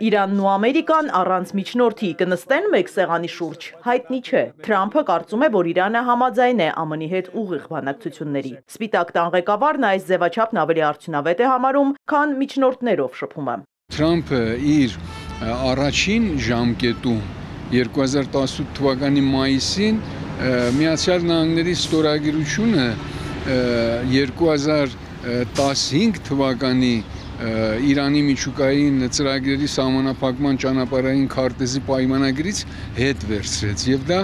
Իրանն ու Ամերիկան առանց միջնորդի կնստեն մեկ սեղանի շուրջ, հայտնի չէ։ Թրամփը կարծում է, որ Իրանը համաձայն է ԱՄՆ-ի հետ ուղիղ բանակցությունների։ Սպիտակ տան ղեկավարն այս ձևաչափն ավելի արդյունավետ է համարում, քան միջնորդներով շփումը։ Թրամփը իր առաջին ժամկետում 2018 թվականի մայիսին Միացյալ Նահանգների ստորագրությունը 2015 թվականի Իրանի միջուկային ծրագրերի սահմանափակման ճանապարհային քարտեզի պայմանագրից հետ վերցրեց եւ դա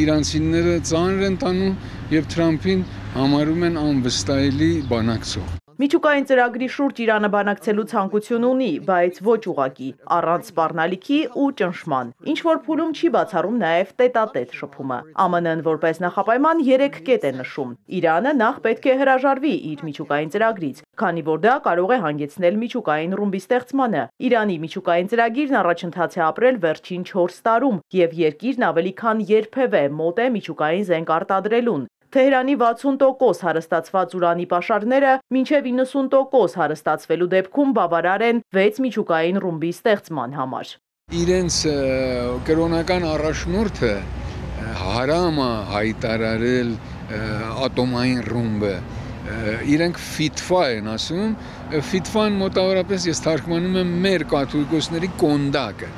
իրանցիները ծանր են տանում եւ Թրամփին համարում են անվստահելի բանակցող։ Միջուկային ծրագրի շուրջ Իրանը բանակցելու ցանկություն ունի, բայց ոչ ուղղակի, առանց սպառնալիքի ու ճնշման։ Ինչ-որ փուլում չի բացառում նաև տետատետ շփումը։ ԱՄՆ-ն որպես նախապայման 3 կետ է նշում։ Իրանը նախ պետք է հրաժարվի իր միջուկային ծրագրից, քանի որ դա կարող է հանգեցնել միջուկային ռումբի ստեղծմանը։ Իրանի միջուկային ծրագիրն առաջընթաց է ապրել վերջին 4 տարում, եւ երկիրն ավելի քան երբևէ մոտ է միջուկային զենք արտադրելուն։ Թեհրանի 60% հարստացված ուրանի պաշարները մինչև 90% հարստացվելու դեպքում բավարար են 6 միջուկային ռումբի ստեղծման համար։ Իրենց կրոնական առաջնորդը հարամ է հայտարարել ատոմային ռումբը։ Իրենք ֆիթվա են ասում, ֆիթվան մոտավորապես ես թարգմանում եմ մեր կաթոլիկոսների կոնդակը։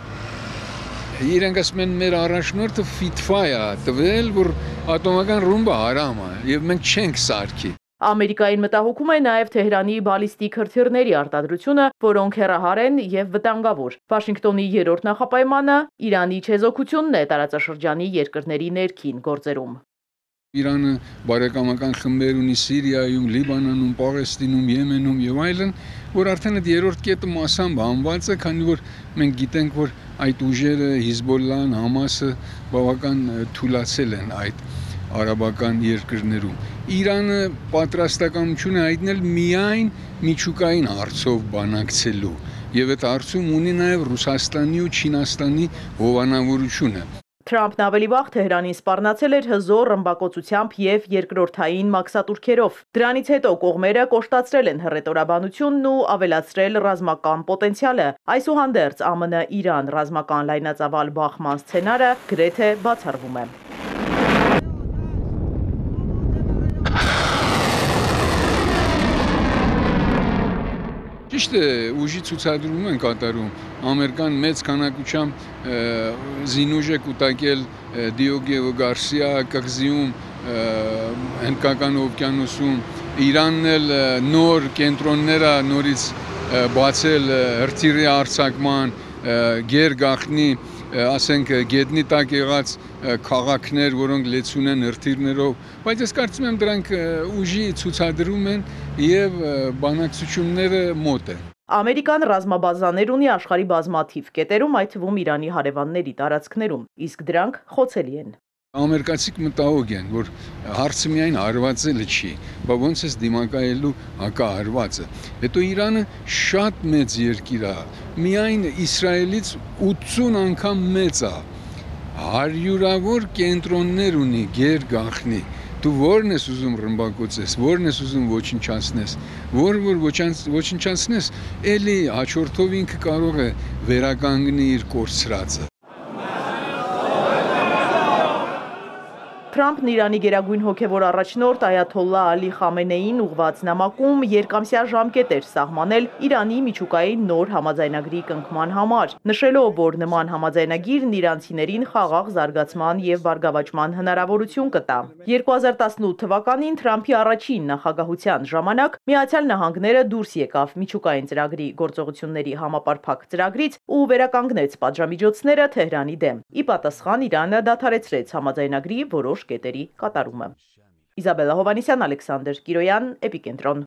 Իրենք ասում են մեր առաջնորդը ֆիթվա է տվել, որ ատոմական ռումբը հարամ է եւ մենք չենք սարքի։ Ամերիկային մտահոգում է նաև Թեհրանի բալիստիկ հրթիռների արտադրությունը, որոնք հեռահար են եւ վտանգավոր։ Վաշինգտոնի երրորդ նախապայմանը Իրանի չեզոքությունն է տարածաշրջանի երկրների ներքին գործերում։ Իրանը բարեկամական խմբեր ունի Սիրիայում, Լիբանանում, Պաղեստինում, Եմենում եւ այլն, որ արդեն այդ երրորդ կետը մասամբ հանված է, քանի որ մենք գիտենք, որ այդ ուժերը Հիզբոլլահն, Համասը բավական թուլացել են այդ արաբական երկրներում։ Իրանը պատրաստականություն է հայտնել միայն միջուկային հարցով բանակցելու եւ այդ հարցում ունի նաեւ Ռուսաստանի ու Չինաստանի հովանավորությունը։ Թրամփն ավելի վաղ Թեհրանին սպառնացել էր հզոր ռմբակոծությամբ եւ երկրորդային մաքսատուրքերով։ Դրանից հետո կողմերը կոշտացրել են հռետորաբանությունն ու ավելացրել ռազմական պոտենցիալը։ Այսուհանդերձ ԱՄՆ-Իրան ռազմական լայնածավալ բախման սցենարը գրեթե բացառվում է։ Ճիշտ է, ուժի ցուցադրում են կատարում։ Ամերիկան մեծ քանակությամբ զինուժ է կուտակել Դիոգեո Գարսիա կղզիում, Հնդկական օվկիանոսում։ Իրանն էլ նոր կենտրոններ է նորից բացել հրթիռի արձակման, գերգախնի, ասենք գետնի տակ եղած քաղաքներ, որոնք լեցուն են հրթիռներով, բայց ես կարծում եմ դրանք ուժի ցուցադրում են եւ բանակցությունները մոտ են։ Ամերիկան ռազմաբազաներ ունի աշխարհի բազմաթիվ կետերում, այդ թվում Իրանի հարևանների տարածքներում, իսկ դրանք խոցելի են։ Ամերիկացիք մտահոգ են, որ հարցը միայն հարվածելը չի, բա ոնց է դիմակայելու հակահարվածը։ Հետո Իրանը շատ մեծ երկիր է, միայն Իսրայելից 80 անգամ մեծ է, հարյուրավոր կենտրոններ ունի գերգախնի։ Դու ո՞րն ես ուզում ռմբակոծես, ո՞րն ես ուզում ոչնչացնես, որ ոչնչացնես, էլի հաջորդով ինքը կարող է վերականգնի իր կորցրածը։ Թրամփն Իրանի գերագույն հոգևոր առաջնորդ Այաթոլլահ Ալի Խամենեիին ուղղված նամակում երկամսյա ժամկետ էր սահմանել Իրանի միջուկային նոր համաձայնագրի կնքման համար, նշելով, որ նման համաձայնագիրն իրանցիներին խաղաղ զարգացման եւ բարգավաճման հնարավորություն կտա։ 2018 թվականին Թրամփի առաջին նախագահության ժամանակ Միացյալ Նահանգները դուրս եկավ միջուկային ծրագրի գործողությունների համապարփակ ծրագրից ու վերականգնեց պատժամիջոցները Թեհրանի դեմ։ Ի պատասխան Իրանը դադարեցրեց համաձայնագրի որոշ կետերի կատարումը։ Իզաբելլա Հովհաննիսյան, Ալեքսանդր Կիրոյան, Էպիկենտրոն։